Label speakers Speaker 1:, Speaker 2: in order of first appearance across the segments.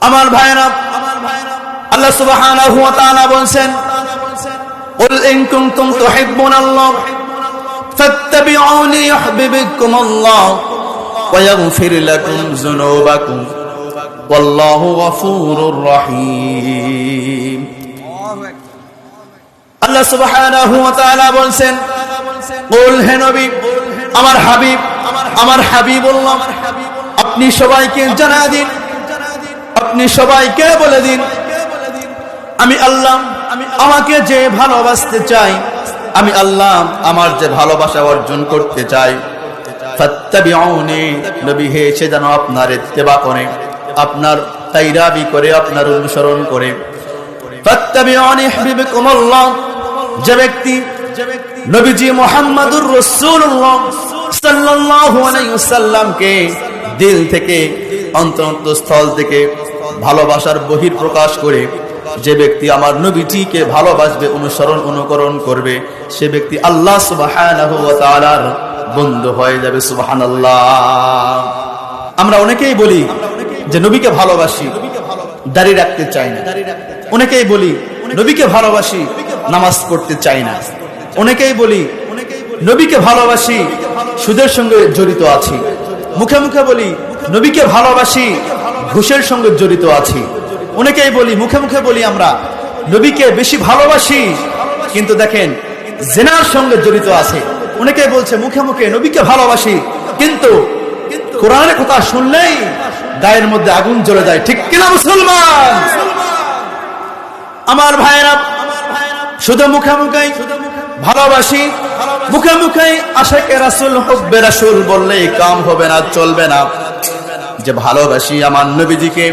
Speaker 1: আমার ভাইরা, আল্লাহ সুবহানাহু ওয়া তাআলা বলেন, কুল ইন কুনতুম তুহিব্বুনাল্লাহ ফাত্তাবিউনি ইউহিব্বুকুমুল্লাহ ওয়া ইয়াগফির লাকুম যুনুবাকুম ওয়াল্লাহু গফুরুর রহিম। আল্লাহ সুবহানাহু ওয়া তাআলা বলেন, কুল হে নবী, আমার হাবিবুল্লাহ, আপনি সবাইকে জানা দিন, আপনি সবাইকে বলে দিন, আমি আল্লাহ আমাকে যে ভালোবাসতে চাই, আমি আল্লাহ আমার যে ভালোবাসা অর্জন করতে চাই, ফাত্তাবিউনি, নবী হে সে যেন আপনার ইত্তেবা করে, আপনার তাইরাবি করে, আপনার অনুসরণ করে। ফাত্তাবিউনি ইউহিব্বুকুমুল্লাহ, যে ব্যক্তি নবীজি মুহাম্মদুর রাসূলুল্লাহ সাল্লাল্লাহু আলাইহি ওয়াসাল্লামকে দিল থেকে, অন্তরস্থল থেকে ভালোবাসার বহির প্রকাশ করে যে ব্যক্তি আমার নবীজিকে ভালোবাসবে, অনুকরণ করবে, সে ব্যক্তি আল্লাহ সুবহানাহু ওয়া তাআলার বন্ধু হয়ে যাবে। সুবহানাল্লাহ। আমরা অনেকেই বলি যে নবীকে ভালোবাসি, দাড়ি রাখতে চাই না। অনেকেই বলি নবীকে ভালোবাসি, নামাজ পড়তে চাই না। অনেকেই বলি নবীকে ভালোবাসি, সুদের সঙ্গে জড়িত আছি। মুখে মুখে বলি নবীকে ভালোবাসি, ঘুষের সঙ্গে জড়িত আছি। অনেকেই বলি, মুখে মুখে বলি আমরা নবীকে বেশি ভালোবাসি, কিন্তু দেখেন জিনার সঙ্গে জড়িত আছে। অনেকেই বলছে মুখে মুখে নবীকে ভালোবাসি, কিন্তু কোরআনের কথা শুনলেই গায়ের মধ্যে আগুন জ্বলে যায়। ঠিক কিনা মুসলমান? আমার ভাইরা, শুধু মুখে মুখেই ভালোবাসি, মুখে মুখেই আশিকে রাসূল, হুব্বে রাসূল বললেই কাম হবে না, চলবে না। যে ভালোবাসি আমার নবীজিকে,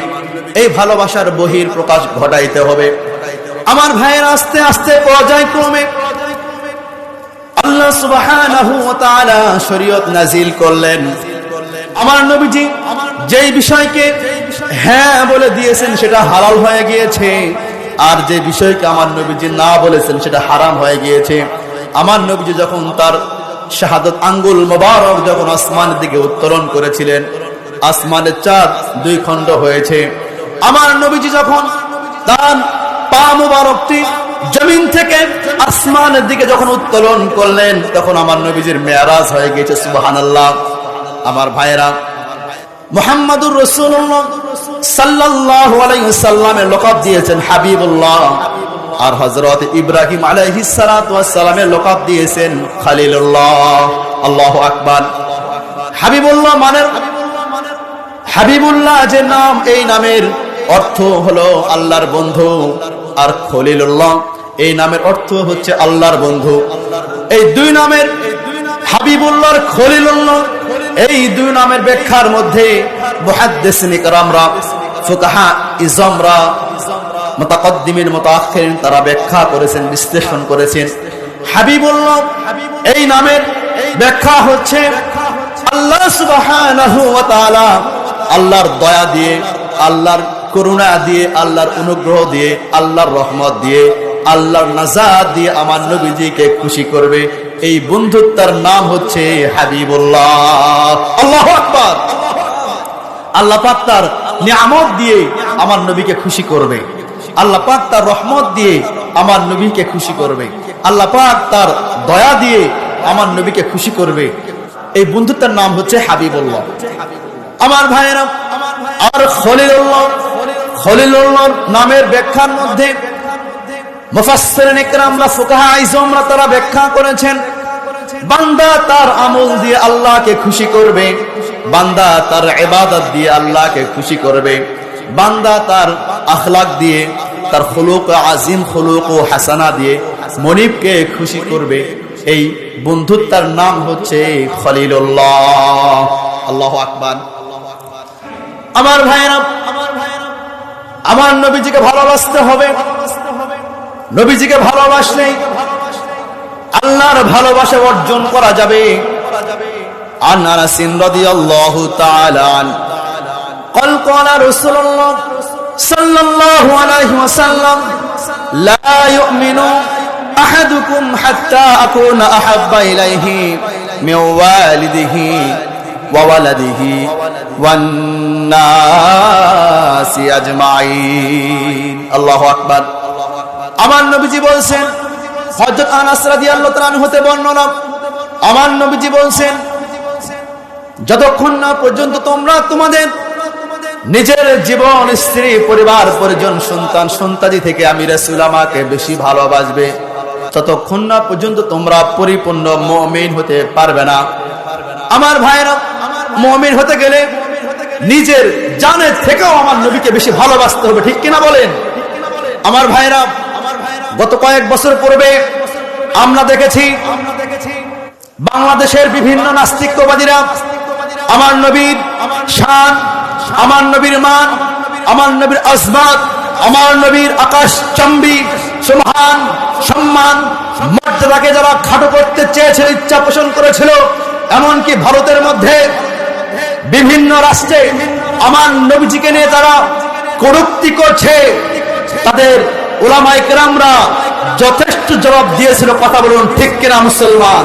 Speaker 1: এই ভালোবাসার বহির প্রকাশ ঘটাইতে হবে। আমার ভাইয়ের আস্তে আস্তে পর্যায়ক্রমে আল্লাহ সুবহানাহু ওয়া তাআলা শরীয়ত নাজিল করলেন। আমার নবীজি যেই বিষয়কে হ্যাঁ বলে দিয়েছেন সেটা হালাল হয়ে গিয়েছে, আর যে বিষয়কে আমার নবীজি না বলেছেন সেটা হারাম হয়ে গিয়েছে। আমার নবীজি যখন তার শাহাদাত আঙ্গুল মোবারক যখন আসমানের দিকে উত্তোলন করেছিলেন, আসমানের চাঁদ দুই খণ্ড হয়েছে। আমার নবীজি যখন তার পা মোবারকটি জমিন থেকে আসমানের দিকে যখন উত্তোলন করলেন, তখন আমার নবীজির মেরাজ হয়ে গিয়েছে। সুবহানাল্লাহ। আমার ভাইরা, মুহাম্মদুর রাসূলুল্লাহ সাল্লাল্লাহু আলাইহি ওয়াসাল্লামের লকাব দিয়েছেন হাবিবুল্লাহ, আর হযরত ইব্রাহিম আলাইহিস সালাতু ওয়াস সালামের লকাব দিয়েছেন খলিলুল্লাহ। আল্লাহু আকবার। হাবিবুল্লাহ মানে, হাবিবুল্লাহ যে নাম, এই নামের অর্থ হলো আল্লাহর বন্ধু, আর খলিলুল্লাহ এই নামের অর্থ হচ্ছে আল্লাহর বন্ধু। এই দুই নামের, হাবিবুল্লাহর খলিলুল্লাহ, এই দুই নামের ব্যাখ্যার মধ্যে মুহাদ্দিসিন ইকরামরা, ফুকাহা ইজমরা, মুতাকদ্দিমিন মুতাআখিরিন তারা ব্যাখ্যা করেছেন, বিশ্লেষণ করেছেন। হাবিবুল্লাহ এই নামের ব্যাখ্যা হচ্ছে আল্লাহ সুবহানাহু ওয়া তাআলা আল্লাহর দয়া দিয়ে, আল্লাহর করুণা দিয়ে, আল্লাহর অনুগ্রহ দিয়ে, আল্লাহর রহমত দিয়ে, আল্লাহর নাজাত দিয়ে আমার নবীজিকে খুশি করবে। এই বন্ধুত্বের নাম হচ্ছে হাবিবুল্লাহ। আল্লাহু আকবার। আল্লাহ পাক তার নিয়ামত দিয়ে আমার নবীকে খুশি করবে, আল্লাহ পাক তার রহমত দিয়ে আমার নবীকে খুশি করবে, আল্লাহ পাক তার দয়া দিয়ে আমার নবীকে খুশি করবে। এই বন্ধুত্বের নাম হচ্ছে হাবিবুল্লাহ। আমার ভাইয়েরা, আর খলিলুল্লাহ, খলিলুল্লাহ নামের ব্যাখ্যার মধ্যে মুফাসসিরিন ইকরামরা, ফুকাহা ইজমরা তারা ব্যাখ্যা করেছেন, বান্দা তার আমল দিয়ে আল্লাহকে খুশি করবে, বান্দা তার ইবাদত দিয়ে আল্লাহকে খুশি করবে, বান্দা তার আখলাক দিয়ে, তার খুলুক আজিম, খুলুক ও হাসানা দিয়ে মনিবকে খুশি করবে। এই বন্ধুত্বের নাম হচ্ছে খলিলুল্লাহ। আল্লাহু আকবার। আমার ভাইরা, আমার নবীজিকে ভালোবাসতে হবে। নবীজিকে ভালোবাসলেই আল্লাহর ভালোবাসা অর্জন করা যাবে। আনাস রাদিয়াল্লাহু তাআলা قال قال رسول الله صلى الله عليه وسلم لا يؤمن أحدكم حتى أكون أحب إليه من والده وولده والناس নাসি আজমাইন। আল্লাহু আকবার। আমার নবীজি বলছেন, হযরত আনাস রাদিয়াল্লাহু তাআলা আনহু হতে বর্ণনা, আমার নবীজি বলছেন, যতক্ষণ না পর্যন্ত তোমরা তোমাদের নিজের জীবন, স্ত্রী, পরিবার, পরিজন, সন্তান, সন্তানি থেকে আমি রাসূল আমাকে বেশি ভালোবাসবে, ততক্ষণ না পর্যন্ত তোমরা পরিপূর্ণ মুমিন হতে পারবে না। আমার ভাইরা, মুমিন হতে গেলে নিজের জানের থেকেও আমার নবীকে বেশি ভালোবাসতে হবে, ঠিক কিনা বলেন? আমার ভাইরা, গত কয়েক বছর পূর্বে আমরা দেখেছি বাংলাদেশের বিভিন্ন নাস্তিকবাদীরা আমার নবীর শান, আমার নবীর মান, আমার নবীর আজমাত, আমার নবীর আকাশচম্বী সুবহান সম্মান মর্যাদাকে যারা খাটো করতে চেয়েছিল, ইচ্ছা পোষণ করেছিল, এমনকি ভারতের মধ্যে বিভিন্ন রাষ্ট্রে আমার নবীজিকে নিয়ে তারা কটূক্তি করছে, তাদের উলামায়ে কেরামরা যথেষ্ট জবাব দিয়েছিল। কথা বলুন ঠিক কিনা মুসলমান?